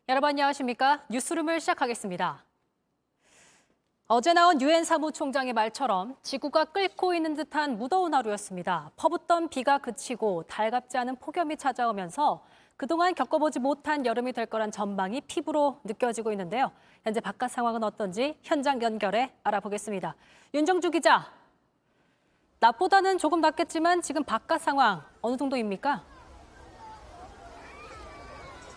여러분 안녕하십니까? 뉴스룸을 시작하겠습니다. 어제 나온 유엔 사무총장의 말처럼 지구가 끓고 있는 듯한 무더운 하루였습니다. 퍼붓던 비가 그치고 달갑지 않은 폭염이 찾아오면서 그동안 겪어보지 못한 여름이 될 거란 전망이 피부로 느껴지고 있는데요. 현재 바깥 상황은 어떤지 현장 연결해 알아보겠습니다. 윤정주 기자, 낮보다는 조금 낫겠지만 지금 바깥 상황 어느 정도입니까?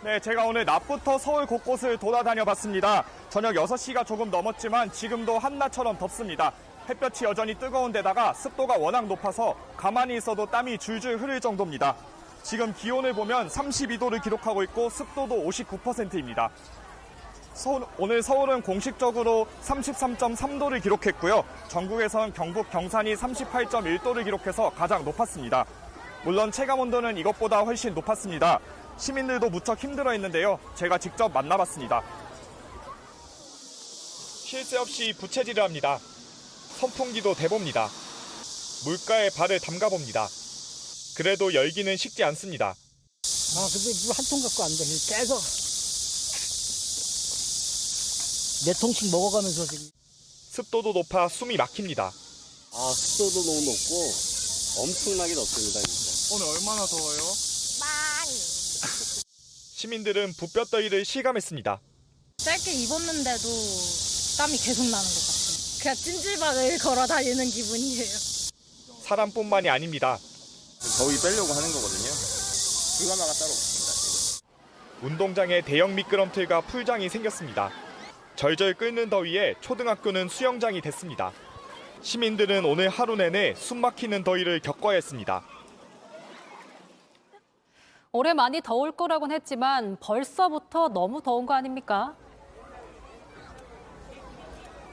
네, 제가 오늘 낮부터 서울 곳곳을 돌아다녀 봤습니다. 저녁 6시가 조금 넘었지만 지금도 한낮처럼 덥습니다. 햇볕이 여전히 뜨거운 데다가 습도가 워낙 높아서 가만히 있어도 땀이 줄줄 흐를 정도입니다. 지금 기온을 보면 32도를 기록하고 있고 습도도 59%입니다. 오늘 서울은 공식적으로 33.3도를 기록했고요. 전국에선 경북 경산이 38.1도를 기록해서 가장 높았습니다. 물론 체감온도는 이것보다 훨씬 높았습니다. 시민들도 무척 힘들어했는데요. 제가 직접 만나봤습니다. 쉴 새 없이 부채질을 합니다. 선풍기도 대봅니다. 물가에 발을 담가봅니다. 그래도 열기는 식지 않습니다. 근데 물 한 통 갖고 안 돼. 계속 몇 통씩 먹어가면서 지금. 습도도 높아 숨이 막힙니다. 습도도 너무 높고 엄청나게 덥습니다, 진짜. 오늘 얼마나 더워요? 많이. 시민들은 붓볕더위를 실감했습니다. 짧게 입었는데도 땀이 계속 나는 것 같아요. 그냥 찜질방을 걸어 다니는 기분이에요. 사람뿐만이 아닙니다. 더위 빼려고 하는 거거든요. 불가마가 따로 없습니다, 지금. 운동장에 대형 미끄럼틀과 풀장이 생겼습니다. 절절 끓는 더위에 초등학교는 수영장이 됐습니다. 시민들은 오늘 하루 내내 숨막히는 더위를 겪어야 했습니다. 올해 많이 더울 거라고는 했지만 벌써부터 너무 더운 거 아닙니까?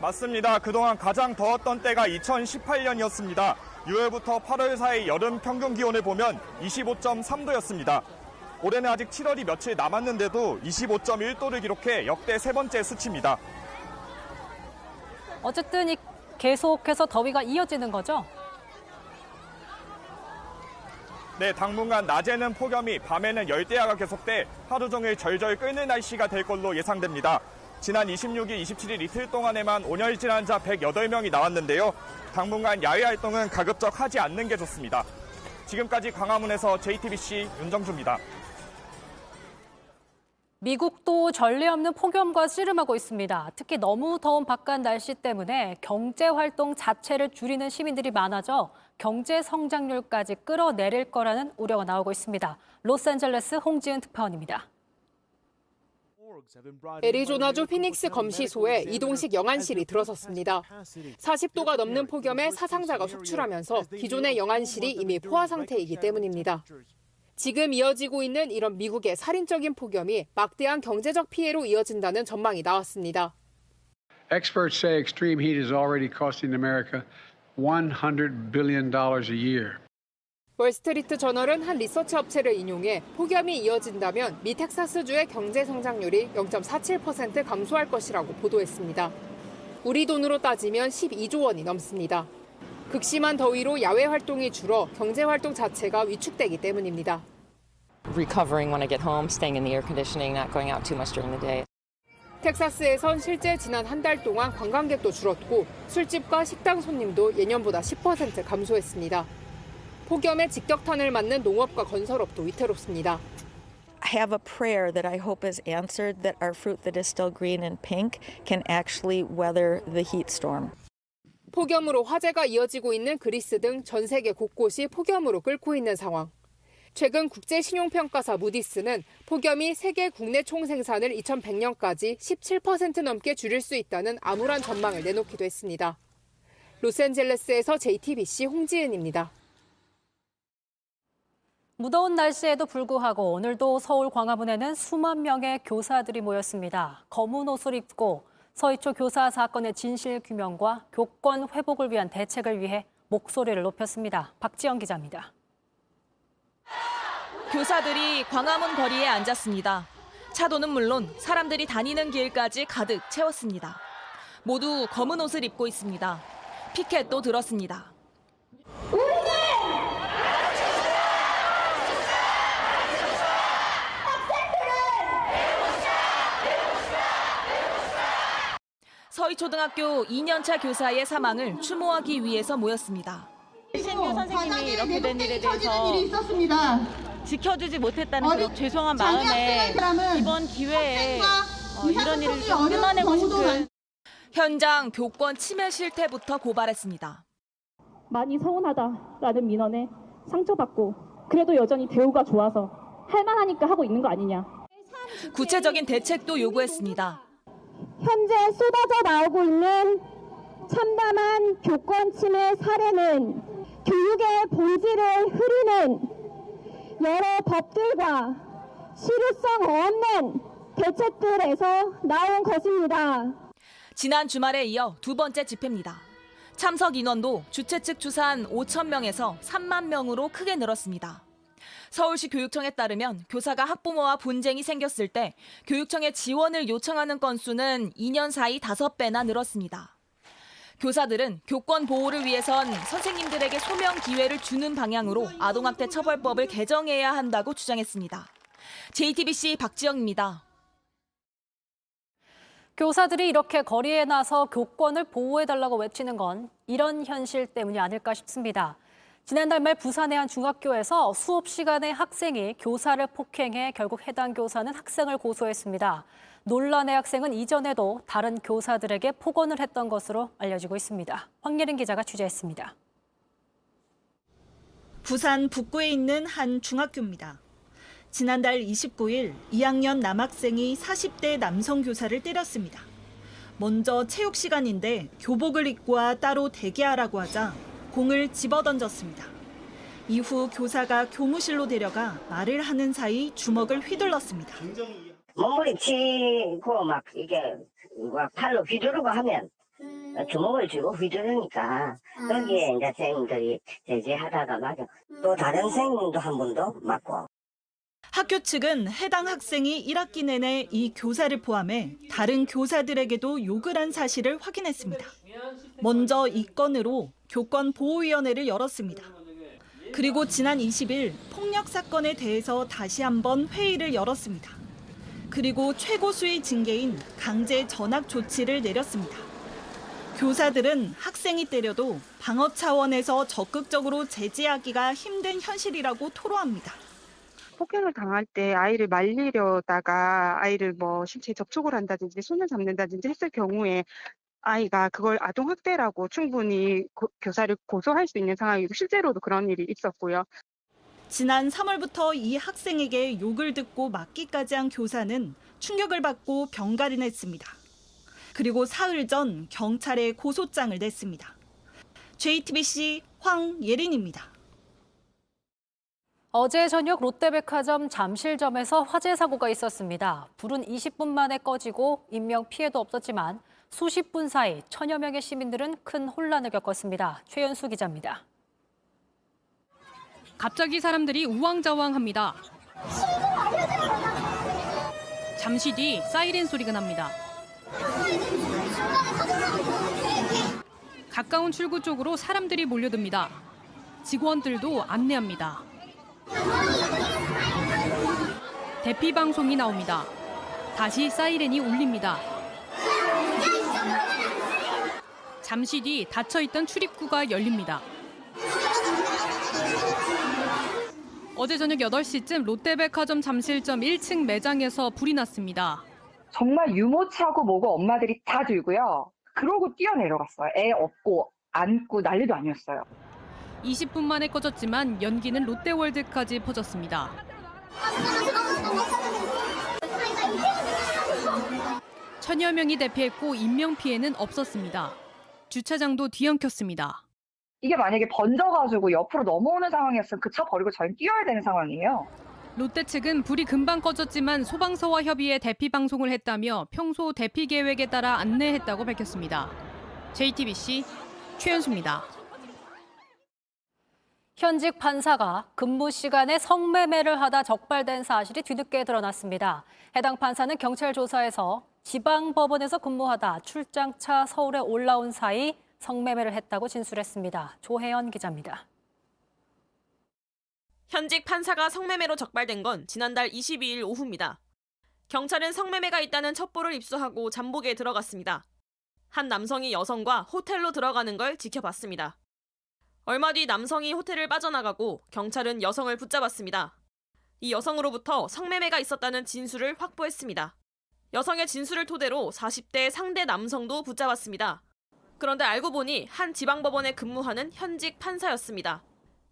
맞습니다. 그동안 가장 더웠던 때가 2018년이었습니다. 6월부터 8월 사이 여름 평균 기온을 보면 25.3도였습니다. 올해는 아직 7월이 며칠 남았는데도 25.1도를 기록해 역대 세 번째 수치입니다. 어쨌든 계속해서 더위가 이어지는 거죠? 네, 당분간 낮에는 폭염이, 밤에는 열대야가 계속돼 하루 종일 절절 끓는 날씨가 될 걸로 예상됩니다. 지난 26일, 27일 이틀 동안에만 온열 질환자 108명이 나왔는데요. 당분간 야외 활동은 가급적 하지 않는 게 좋습니다. 지금까지 광화문에서 JTBC 윤정주입니다. 미국도 전례 없는 폭염과 씨름하고 있습니다. 특히 너무 더운 바깥 날씨 때문에 경제 활동 자체를 줄이는 시민들이 많아져 경제 성장률까지 끌어내릴 거라는 우려가 나오고 있습니다. 로스앤젤레스 홍지은 특파원입니다. 애리조나주 피닉스 검시소에 이동식 영안실이 들어섰습니다. 40도가 넘는 폭염에 사상자가 속출하면서 기존의 영안실이 이미 포화 상태이기 때문입니다. 지금 이어지고 있는 이런 미국의 살인적인 폭염이 막대한 경제적 피해로 이어진다는 전망이 나왔습니다. Experts say extreme heat is already costing America $100 billion a year. 월스트리트 저널은 한 리서치 업체를 인용해 폭염이 이어진다면 미 텍사스주의 경제 성장률이 0.47% 감소할 것이라고 보도했습니다. 우리 돈으로 따지면 12조 원이 넘습니다. 극심한 더위로 야외 활동이 줄어 경제 활동 자체가 위축되기 때문입니다. Recovering when I get home, staying in the air conditioning, not going out too much during the day. 텍사스에선 실제 지난 한 달 동안 관광객도 줄었고 술집과 식당 손님도 예년보다 10% 감소했습니다. 폭염에 직격탄을 맞는 농업과 건설업도 위태롭습니다. I have a prayer that I hope is answered that our fruit that is still green and pink can actually weather the heat storm. 폭염으로 화재가 이어지고 있는 그리스 등 전 세계 곳곳이 폭염으로 끓고 있는 상황. 최근 국제신용평가사 무디스는 폭염이 세계 국내 총생산을 2100년까지 17% 넘게 줄일 수 있다는 암울한 전망을 내놓기도 했습니다. 로스앤젤레스에서 JTBC 홍지은입니다. 무더운 날씨에도 불구하고 오늘도 서울 광화문에는 수만 명의 교사들이 모였습니다. 검은 옷을 입고 서희초 교사 사건의 진실 규명과 교권 회복을 위한 대책을 위해 목소리를 높였습니다. 박지영 기자입니다. 교사들이 광화문 거리에 앉았습니다. 차도는 물론 사람들이 다니는 길까지 가득 채웠습니다. 모두 검은 옷을 입고 있습니다. 피켓도 들었습니다. 서희초등학교 2년차 교사의 사망을 추모하기 위해서 모였습니다. 신규 선생님이 이렇게 된 일에 대해서 지켜주지 못했다는 그런 죄송한 마음에 이번 기회에 이런 일을 좀 끊어내고 싶은. 현장 교권 침해 실태부터 고발했습니다. 많이 서운하다라는 민원에 상처받고 그래도 여전히 대우가 좋아서 할만하니까 하고 있는 거 아니냐. 구체적인 대책도 요구했습니다. 현재 쏟아져 나오고 있는 참담한 교권 침해 사례는 교육의 본질을 흐리는 여러 법들과 실효성 없는 대책들에서 나온 것입니다. 지난 주말에 이어 두 번째 집회입니다. 참석 인원도 주최 측 추산 5천 명에서 3만 명으로 크게 늘었습니다. 서울시 교육청에 따르면 교사가 학부모와 분쟁이 생겼을 때 교육청에 지원을 요청하는 건수는 2년 사이 5배나 늘었습니다. 교사들은 교권 보호를 위해선 선생님들에게 소명 기회를 주는 방향으로 아동학대 처벌법을 개정해야 한다고 주장했습니다. JTBC 박지영입니다. 교사들이 이렇게 거리에 나서 교권을 보호해달라고 외치는 건 이런 현실 때문이 아닐까 싶습니다. 지난달 말 부산의 한 중학교에서 수업 시간에 학생이 교사를 폭행해 결국 해당 교사는 학생을 고소했습니다. 논란의 학생은 이전에도 다른 교사들에게 폭언을 했던 것으로 알려지고 있습니다. 황예린 기자가 취재했습니다. 부산 북구에 있는 한 중학교입니다. 지난달 29일 2학년 남학생이 40대 남성 교사를 때렸습니다. 먼저 체육 시간인데 교복을 입고 와 따로 대기하라고 하자 공을 집어던졌습니다. 이후 교사가 교무실로 데려가 말을 하는 사이 주먹을 휘둘렀습니다. 몸을 치고 막 이게 막 팔로 휘두르고 하면 주먹을 쥐고 휘두르니까 거기에 이제 선생님들이 제지하다가 맞아. 또 다른 선생님도 한 분도 맞고. 학교 측은 해당 학생이 1학기 내내 이 교사를 포함해 다른 교사들에게도 욕을 한 사실을 확인했습니다. 먼저 이 건으로 교권보호위원회를 열었습니다. 그리고 지난 20일 폭력 사건에 대해서 다시 한번 회의를 열었습니다. 그리고 최고수의 징계인 강제 전학 조치를 내렸습니다. 교사들은 학생이 때려도 방어 차원에서 적극적으로 제지하기가 힘든 현실이라고 토로합니다. 폭행을 당할 때 아이를 말리려다가 아이를 뭐 신체 접촉을 한다든지 손을 잡는다든지 했을 경우에 아이가 그걸 아동학대라고 충분히 교사를 고소할 수 있는 상황이고 실제로도 그런 일이 있었고요. 지난 3월부터 이 학생에게 욕을 듣고 맞기까지 한 교사는 충격을 받고 병가를 냈습니다. 그리고 사흘 전 경찰에 고소장을 냈습니다. JTBC 황예린입니다. 어제 저녁 롯데백화점 잠실점에서 화재 사고가 있었습니다. 불은 20분 만에 꺼지고 인명피해도 없었지만 수십 분 사이 천여 명의 시민들은 큰 혼란을 겪었습니다. 최연수 기자입니다. 갑자기 사람들이 우왕좌왕합니다. 잠시 뒤 사이렌 소리가 납니다. 가까운 출구 쪽으로 사람들이 몰려듭니다. 직원들도 안내합니다. 대피 방송이 나옵니다. 다시 사이렌이 울립니다. 잠시 뒤 닫혀있던 출입구가 열립니다. 어제 저녁 8시쯤 롯데백화점 잠실점 1층 매장에서 불이 났습니다. 정말 유모차고 뭐고 엄마들이 다 들고요. 그러고 뛰어내려갔어요. 애 업고 안고 난리도 아니었어요. 20분 만에 꺼졌지만 연기는 롯데월드까지 퍼졌습니다. 천여 명이 대피했고 인명피해는 없었습니다. 주차장도 뒤엉켰습니다. 이게 만약에 번져가지고 옆으로 넘어오는 상황이었으면 그 차 버리고 저희는 뛰어야 되는 상황이에요. 롯데 측은 불이 금방 꺼졌지만 소방서와 협의해 대피 방송을 했다며 평소 대피 계획에 따라 안내했다고 밝혔습니다. JTBC 최연수입니다. 현직 판사가 근무 시간에 성매매를 하다 적발된 사실이 뒤늦게 드러났습니다. 해당 판사는 경찰 조사에서 지방법원에서 근무하다 출장차 서울에 올라온 사이 성매매를 했다고 진술했습니다. 조혜연 기자입니다. 현직 판사가 성매매로 적발된 건 지난달 22일 오후입니다. 경찰은 성매매가 있다는 첩보를 입수하고 잠복에 들어갔습니다. 한 남성이 여성과 호텔로 들어가는 걸 지켜봤습니다. 얼마 뒤 남성이 호텔을 빠져나가고 경찰은 여성을 붙잡았습니다. 이 여성으로부터 성매매가 있었다는 진술을 확보했습니다. 여성의 진술을 토대로 40대 상대 남성도 붙잡았습니다. 그런데 알고 보니 한 지방법원에 근무하는 현직 판사였습니다.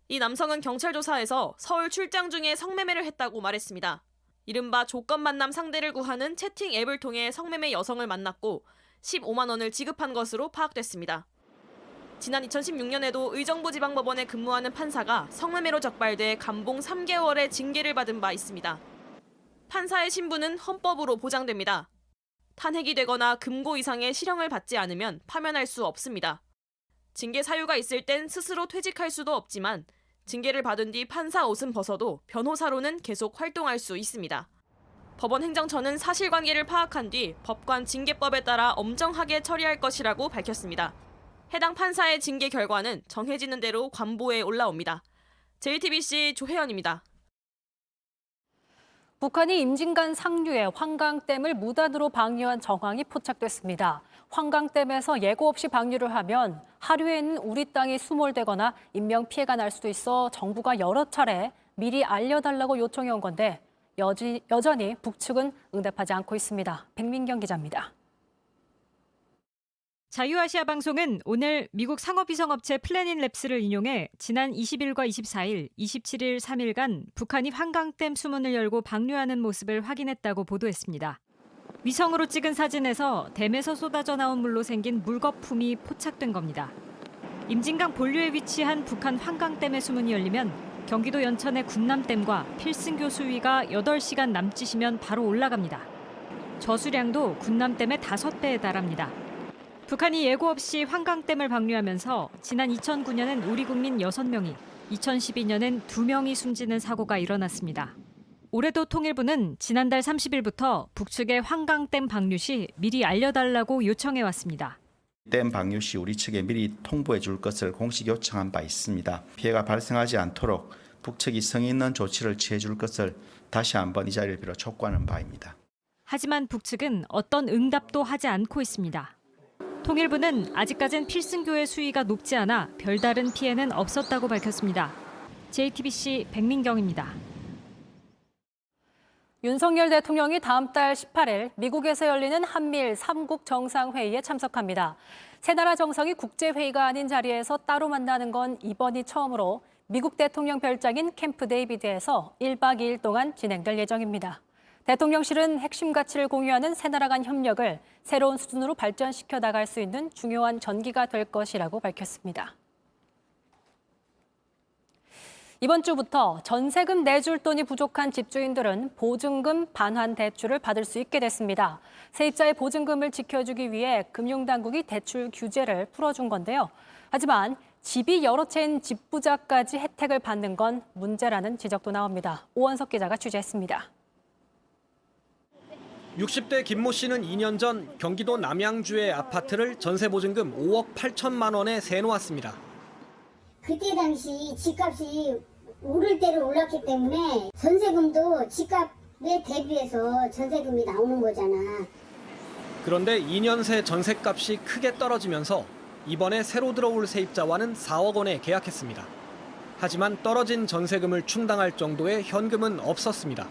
이 남성은 경찰 조사에서 서울 출장 중에 성매매를 했다고 말했습니다. 이른바 조건 만남 상대를 구하는 채팅 앱을 통해 성매매 여성을 만났고 15만 원을 지급한 것으로 파악됐습니다. 지난 2016년에도 의정부지방법원에 근무하는 판사가 성매매로 적발돼 감봉 3개월의 징계를 받은 바 있습니다. 판사의 신분은 헌법으로 보장됩니다. 탄핵이 되거나 금고 이상의 실형을 받지 않으면 파면할 수 없습니다. 징계 사유가 있을 땐 스스로 퇴직할 수도 없지만 징계를 받은 뒤 판사 옷은 벗어도 변호사로는 계속 활동할 수 있습니다. 법원 행정처는 사실관계를 파악한 뒤 법관 징계법에 따라 엄정하게 처리할 것이라고 밝혔습니다. 해당 판사의 징계 결과는 정해지는 대로 관보에 올라옵니다. JTBC 조혜연입니다. 북한이 임진간 상류의 환강댐을 무단으로 방류한 정황이 포착됐습니다. 환강댐에서 예고 없이 방류를 하면 하류에는 우리 땅이 수몰되거나 인명피해가 날 수도 있어 정부가 여러 차례 미리 알려달라고 요청해온 건데 여전히 북측은 응답하지 않고 있습니다. 백민경 기자입니다. 자유아시아 방송은 오늘 미국 상업위성업체 플래닛랩스를 인용해 지난 20일과 24일, 27일 3일간 북한이 환강댐 수문을 열고 방류하는 모습을 확인했다고 보도했습니다. 위성으로 찍은 사진에서 댐에서 쏟아져 나온 물로 생긴 물거품이 포착된 겁니다. 임진강 본류에 위치한 북한 환강댐의 수문이 열리면 경기도 연천의 군남댐과 필승교 수위가 8시간 남짓이면 바로 올라갑니다. 저수량도 군남댐의 5배에 달합니다. 북한이 예고 없이 환강댐을 방류하면서 지난 2009년엔 우리 국민 6명이, 2012년엔 2명이 숨지는 사고가 일어났습니다. 올해도 통일부는 지난달 30일부터 북측의 환강댐 방류 시 미리 알려달라고 요청해왔습니다. 댐 방류 시 우리 측에 미리 통보해 줄 것을 공식 요청한 바 있습니다. 피해가 발생하지 않도록 북측이 성의 있는 조치를 취해 줄 것을 다시 한번 이 자리를 빌어 촉구하는 바입니다. 하지만 북측은 어떤 응답도 하지 않고 있습니다. 통일부는 아직까진 필승교의 수위가 높지 않아 별다른 피해는 없었다고 밝혔습니다. JTBC 백민경입니다. 윤석열 대통령이 다음 달 18일 미국에서 열리는 한미일 3국 정상회의에 참석합니다. 세 나라 정상이 국제회의가 아닌 자리에서 따로 만나는 건 이번이 처음으로 미국 대통령 별장인 캠프 데이비드에서 1박 2일 동안 진행될 예정입니다. 대통령실은 핵심 가치를 공유하는 세 나라 간 협력을 새로운 수준으로 발전시켜 나갈 수 있는 중요한 전기가 될 것이라고 밝혔습니다. 이번 주부터 전세금 내줄 돈이 부족한 집주인들은 보증금 반환 대출을 받을 수 있게 됐습니다. 세입자의 보증금을 지켜주기 위해 금융당국이 대출 규제를 풀어준 건데요. 하지만 집이 여러 채인 집부자까지 혜택을 받는 건 문제라는 지적도 나옵니다. 오원석 기자가 취재했습니다. 60대 김모 씨는 2년 전 경기도 남양주의 아파트를 전세보증금 5억 8천만 원에 세놓았습니다. 그때 당시 집값이 오를 대로 올랐기 때문에 전세금도 집값에 대비해서 전세금이 나오는 거잖아. 그런데 2년 새 전세값이 크게 떨어지면서 이번에 새로 들어올 세입자와는 4억 원에 계약했습니다. 하지만 떨어진 전세금을 충당할 정도의 현금은 없었습니다.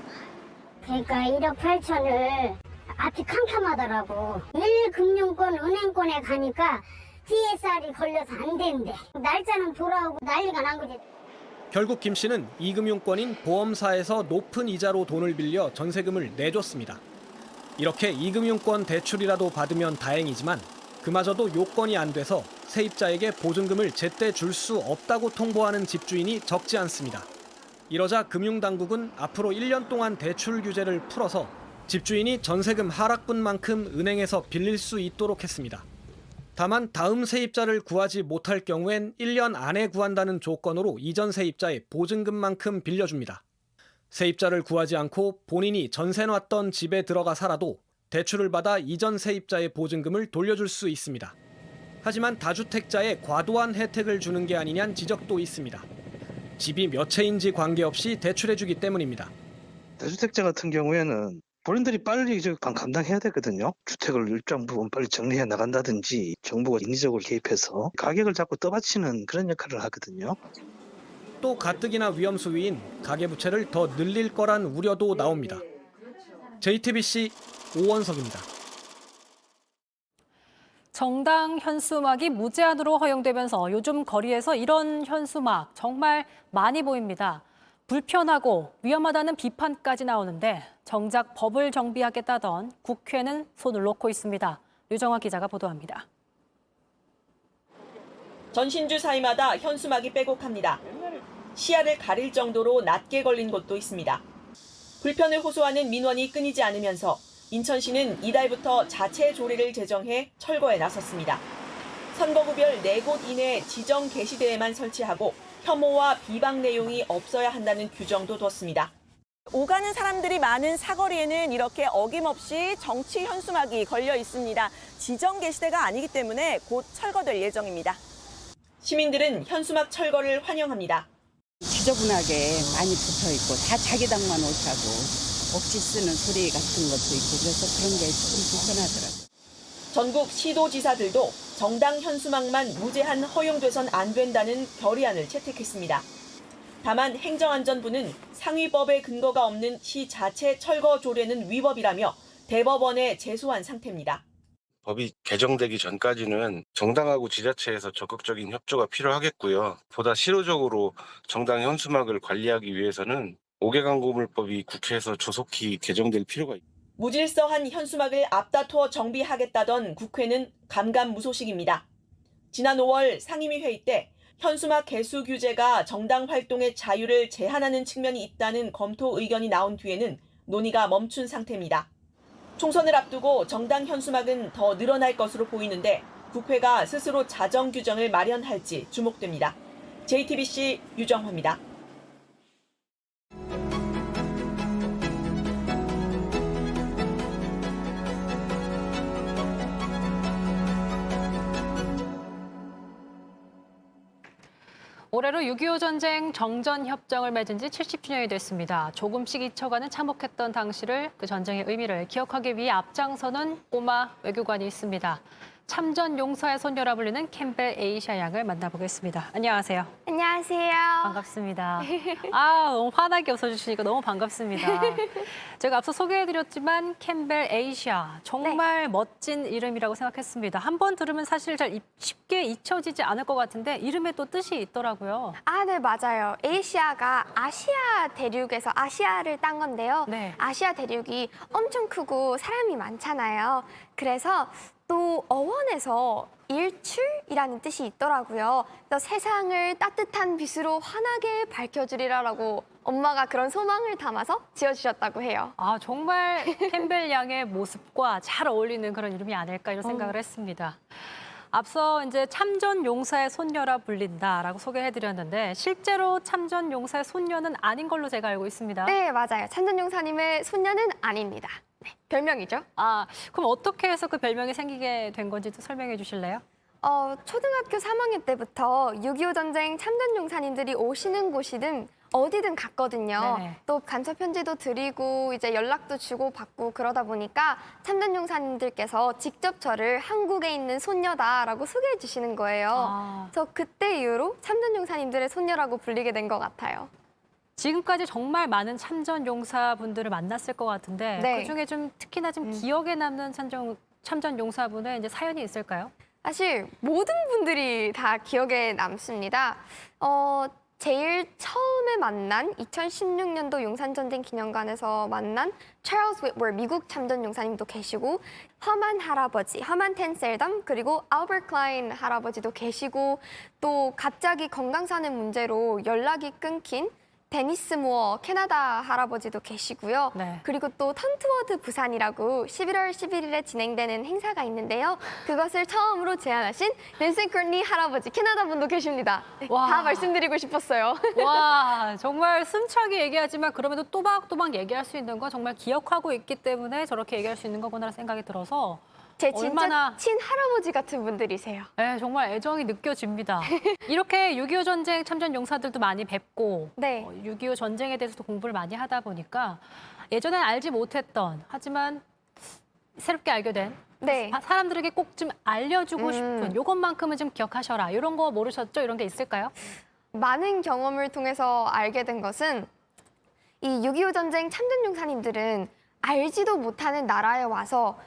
그러니까 1억 8천을 앞이 캄캄하더라고. 1금융권 은행권에 가니까 DSR이 걸려서 안 된대. 날짜는 돌아오고 난리가 난 거지. 결국 김 씨는 이금융권인 보험사에서 높은 이자로 돈을 빌려 전세금을 내줬습니다. 이렇게 이금융권 대출이라도 받으면 다행이지만 그마저도 요건이 안 돼서 세입자에게 보증금을 제때 줄 수 없다고 통보하는 집주인이 적지 않습니다. 이러자 금융당국은 앞으로 1년 동안 대출 규제를 풀어서 집주인이 전세금 하락분만큼 은행에서 빌릴 수 있도록 했습니다. 다만 다음 세입자를 구하지 못할 경우엔 1년 안에 구한다는 조건으로 이전 세입자의 보증금만큼 빌려줍니다. 세입자를 구하지 않고 본인이 전세 놨던 집에 들어가 살아도 대출을 받아 이전 세입자의 보증금을 돌려줄 수 있습니다. 하지만 다주택자에 과도한 혜택을 주는 게 아니냐는 지적도 있습니다. 집이 몇 채인지 관계없이 대출해주기 때문입니다. 다주택자 같은 경우에는 본인들이 빨리 감당해야 되거든요. 주택을 일정 부분 빨리 정리해 나간다든지 정부가 인위적으로 개입해서 가격을 자꾸 떠받치는 그런 역할을 하거든요. 또 가뜩이나 위험 수위인 가계부채를 더 늘릴 거란 우려도 나옵니다. JTBC 오원석입니다. 정당 현수막이 무제한으로 허용되면서 요즘 거리에서 이런 현수막 정말 많이 보입니다. 불편하고 위험하다는 비판까지 나오는데 정작 법을 정비하겠다던 국회는 손을 놓고 있습니다. 류정화 기자가 보도합니다. 전신주 사이마다 현수막이 빼곡합니다. 시야를 가릴 정도로 낮게 걸린 곳도 있습니다. 불편을 호소하는 민원이 끊이지 않으면서 인천시는 이달부터 자체 조례를 제정해 철거에 나섰습니다. 선거구별 4곳 이내 지정 게시대에만 설치하고 혐오와 비방 내용이 없어야 한다는 규정도 뒀습니다. 오가는 사람들이 많은 사거리에는 이렇게 어김없이 정치 현수막이 걸려 있습니다. 지정 게시대가 아니기 때문에 곧 철거될 예정입니다. 시민들은 현수막 철거를 환영합니다. 지저분하게 많이 붙어 있고 다 자기 당만 옳다고 억지 쓰는 소리 같은 것도 있고 그래서 그런 게 조금 불편하더라고요. 전국 시도지사들도 정당 현수막만 무제한 허용돼선 안 된다는 결의안을 채택했습니다. 다만 행정안전부는 상위법에 근거가 없는 시 자체 철거 조례는 위법이라며 대법원에 제소한 상태입니다. 법이 개정되기 전까지는 정당하고 지자체에서 적극적인 협조가 필요하겠고요. 보다 실효적으로 정당 현수막을 관리하기 위해서는 5개 광고물법이 국회에서 조속히 개정될 필요가 있습니다. 무질서한 현수막을 앞다투어 정비하겠다던 국회는 감감무소식입니다. 지난 5월 상임위 회의 때 현수막 개수 규제가 정당 활동의 자유를 제한하는 측면이 있다는 검토 의견이 나온 뒤에는 논의가 멈춘 상태입니다. 총선을 앞두고 정당 현수막은 더 늘어날 것으로 보이는데 국회가 스스로 자정 규정을 마련할지 주목됩니다. JTBC 유정화입니다. 올해로 6.25 전쟁 정전협정을 맺은 지 70주년이 됐습니다. 조금씩 잊혀가는 참혹했던 당시를 그 전쟁의 의미를 기억하기 위해 앞장서는 꼬마 외교관이 있습니다. 참전 용사의 손녀라 불리는 캠벨 에이샤 양을 만나보겠습니다. 안녕하세요. 안녕하세요. 반갑습니다. 너무 환하게 웃어주시니까 너무 반갑습니다. 제가 앞서 소개해드렸지만 캠벨 에이샤 정말 멋진 이름이라고 생각했습니다. 한 번 들으면 사실 잘 쉽게 잊혀지지 않을 것 같은데 이름에 또 뜻이 있더라고요. 네, 맞아요. 에이시아가 아시아 대륙에서 아시아를 딴 건데요. 아시아 대륙이 엄청 크고 사람이 많잖아요. 그래서 또 어원에서 일출이라는 뜻이 있더라고요. 그래서 세상을 따뜻한 빛으로 환하게 밝혀주리라라고 엄마가 그런 소망을 담아서 지어주셨다고 해요. 정말 캠벨 양의 모습과 잘 어울리는 그런 이름이 아닐까 이런 생각을 했습니다. 앞서 이제 참전 용사의 손녀라 불린다라고 소개해드렸는데 실제로 참전 용사의 손녀는 아닌 걸로 제가 알고 있습니다. 네, 맞아요. 참전 용사님의 손녀는 아닙니다. 네, 별명이죠. 그럼 어떻게 해서 그 별명이 생기게 된 건지 또 설명해 주실래요? 초등학교 3학년 때부터 6.25 전쟁 참전 용사님들이 오시는 곳이든 어디든 갔거든요. 또 간첩 편지도 드리고 이제 연락도 주고 받고 그러다 보니까 참전 용사님들께서 직접 저를 한국에 있는 손녀다라고 소개해 주시는 거예요. 그래서 그때 이후로 참전 용사님들의 손녀라고 불리게 된 것 같아요. 지금까지 정말 많은 참전 용사분들을 만났을 것 같은데 그중에 좀 특히나 좀 기억에 남는 참전 용사분의 이제 사연이 있을까요? 사실 모든 분들이 다 기억에 남습니다. 제일 처음에 만난 2016년도 용산전쟁 기념관에서 만난 찰스 휘트워 미국 참전 용사님도 계시고 허만 할아버지, 허만 텐셀덤 그리고 알버트 클라인 할아버지도 계시고 또 갑자기 건강상의 문제로 연락이 끊긴 데니스 무어 캐나다 할아버지도 계시고요. 그리고 또 턴트워드 부산이라고 11월 11일에 진행되는 행사가 있는데요. 그것을 처음으로 제안하신 랜슨 코니 할아버지 캐나다 분도 계십니다. 다 말씀드리고 싶었어요. 와, 정말 숨차게 얘기하지만 그럼에도 또박또박 얘기할 수 있는 건 정말 기억하고 있기 때문에 저렇게 얘기할 수 있는 거구나 생각이 들어서 제 진짜 친할아버지 같은 분들이세요. 네, 정말 애정이 느껴집니다. 이렇게 6.25 전쟁 참전 용사들도 많이 뵙고 6.25 전쟁에 대해서도 공부를 많이 하다 보니까 예전엔 알지 못했던 하지만 새롭게 알게 된 네. 사람들에게 꼭 좀 알려주고 싶은 이것만큼은 좀 기억하셔라. 이런 거 모르셨죠? 이런 게 있을까요? 많은 경험을 통해서 알게 된 것은 이 6.25 전쟁 참전용사님들은 알지도 못하는 나라에 와서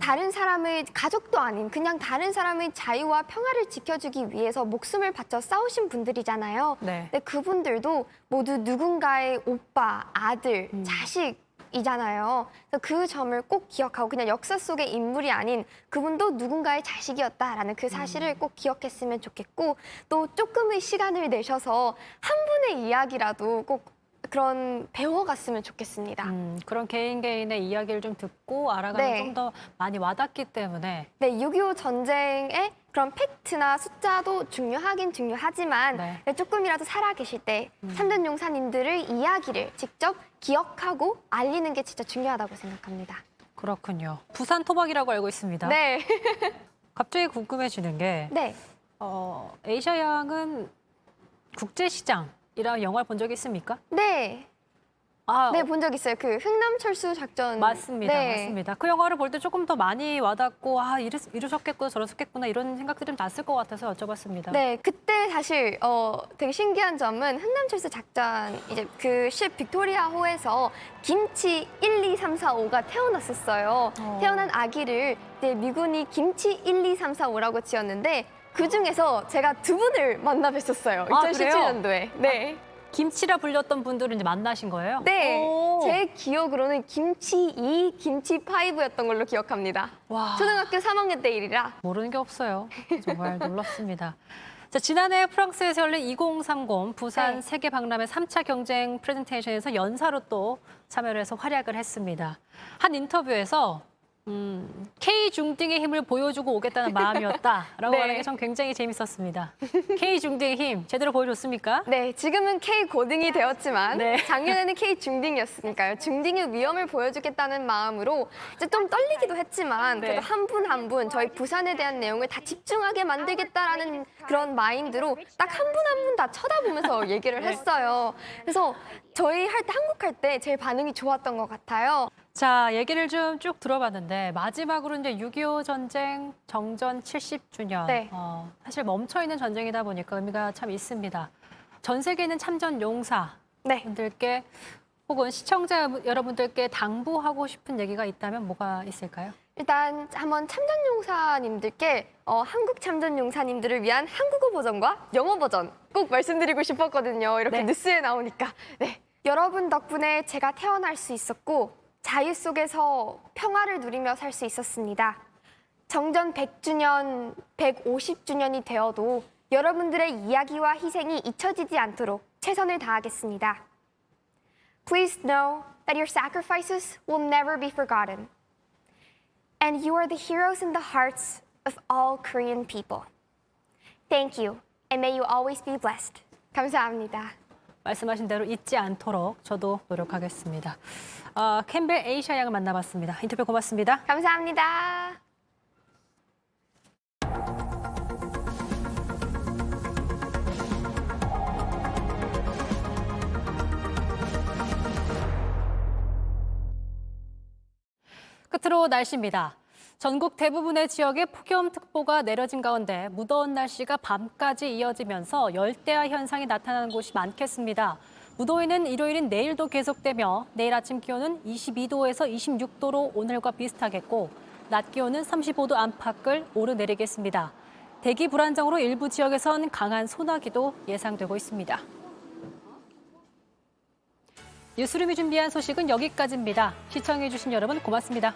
다른 사람의 가족도 아닌 그냥 다른 사람의 자유와 평화를 지켜주기 위해서 목숨을 바쳐 싸우신 분들이잖아요. 네. 근데 그분들도 모두 누군가의 오빠, 아들, 자식이잖아요. 그래서 그 점을 꼭 기억하고 그냥 역사 속의 인물이 아닌 그분도 누군가의 자식이었다라는 그 사실을 꼭 기억했으면 좋겠고 또 조금의 시간을 내셔서 한 분의 이야기라도 꼭 그런 배워갔으면 좋겠습니다. 그런 개인의 이야기를 좀 듣고 알아가면 네. 좀 더 많이 와닿기 때문에 네, 6.25 전쟁의 그런 팩트나 숫자도 중요하긴 중요하지만 네. 조금이라도 살아계실 때 참전용사님들의 이야기를 직접 기억하고 알리는 게 진짜 중요하다고 생각합니다. 그렇군요. 부산 토박이라고 알고 있습니다. 네. 갑자기 궁금해지는 게 네. 에이샤 양은 국제시장이라는 영화를 본 적이 있습니까? 네. 네, 본 적 있어요. 그 흥남철수 작전. 맞습니다. 네. 맞습니다. 그 영화를 볼 때 조금 더 많이 와닿고 이러셨겠구나 저러셨겠구나 이런 생각들이 좀 났을 것 같아서 여쭤봤습니다. 네, 그때 사실 되게 신기한 점은 흥남철수 작전 이제 그 십 빅토리아호에서 김치 1, 2, 3, 4, 5가 태어났었어요. 태어난 아기를 이제 미군이 김치 1, 2, 3, 4, 5라고 지었는데 그 중에서 제가 두 분을 만나 뵀었어요. 아, 2017년도에. 네. 김치라 불렸던 분들을 이제 만나신 거예요? 네, 제 기억으로는 김치 2, 김치 5였던 걸로 기억합니다. 와. 초등학교 3학년 때 일이라. 모르는 게 없어요. 정말 놀랍습니다. 자, 지난해 프랑스에서 열린 2030 부산 세계 박람회 3차 경쟁 프레젠테이션에서 연사로 또 참여를 해서 활약을 했습니다. 한 인터뷰에서 K 중딩의 힘을 보여주고 오겠다는 마음이었다라고 네. 하는 게 전 굉장히 재밌었습니다. K 중딩의 힘 제대로 보여줬습니까? 네, 지금은 K 고딩이 되었지만 작년에는 K 중딩이었으니까요. 중딩의 위험을 보여주겠다는 마음으로 이제 좀 떨리기도 했지만 그래도 한 분 한 분 저희 부산에 대한 내용을 다 집중하게 만들겠다라는 그런 마인드로 딱 한 분 한 분 다 쳐다보면서 얘기를 했어요. 그래서 저희 할 때 한국 할 때 제일 반응이 좋았던 것 같아요. 자, 얘기를 좀 쭉 들어봤는데 마지막으로 이제 6.25 전쟁 정전 70주년. 네. 사실 멈춰있는 전쟁이다 보니까 의미가 참 있습니다. 전 세계에 있는 참전 용사 분들께 혹은 시청자 여러분들께 당부하고 싶은 얘기가 있다면 뭐가 있을까요? 일단 한번 참전용사님들께 한국 참전용사님들을 위한 한국어 버전과 영어 버전 꼭 말씀드리고 싶었거든요. 이렇게 뉴스에 나오니까. 네. 여러분 덕분에 제가 태어날 수 있었고 자유 속에서 평화를 누리며 살 수 있었습니다. 정전 100주년, 150주년이 되어도 여러분들의 이야기와 희생이 잊혀지지 않도록 최선을 다하겠습니다. Please know that your sacrifices will never be forgotten. And you are the heroes in the hearts of all Korean people. Thank you, and may you always be blessed. 감사합니다. 말씀하신 대로 잊지 않도록 저도 노력하겠습니다. 캠벨 에이샤 양을 만나봤습니다. 인터뷰 고맙습니다. 감사합니다. 끝으로 날씨입니다. 전국 대부분의 지역에 폭염특보가 내려진 가운데 무더운 날씨가 밤까지 이어지면서 열대야 현상이 나타나는 곳이 많겠습니다. 무더위는 일요일인 내일도 계속되며 내일 아침 기온은 22도에서 26도로 오늘과 비슷하겠고 낮 기온은 35도 안팎을 오르내리겠습니다. 대기 불안정으로 일부 지역에선 강한 소나기도 예상되고 있습니다. 뉴스룸이 준비한 소식은 여기까지입니다. 시청해주신 여러분 고맙습니다.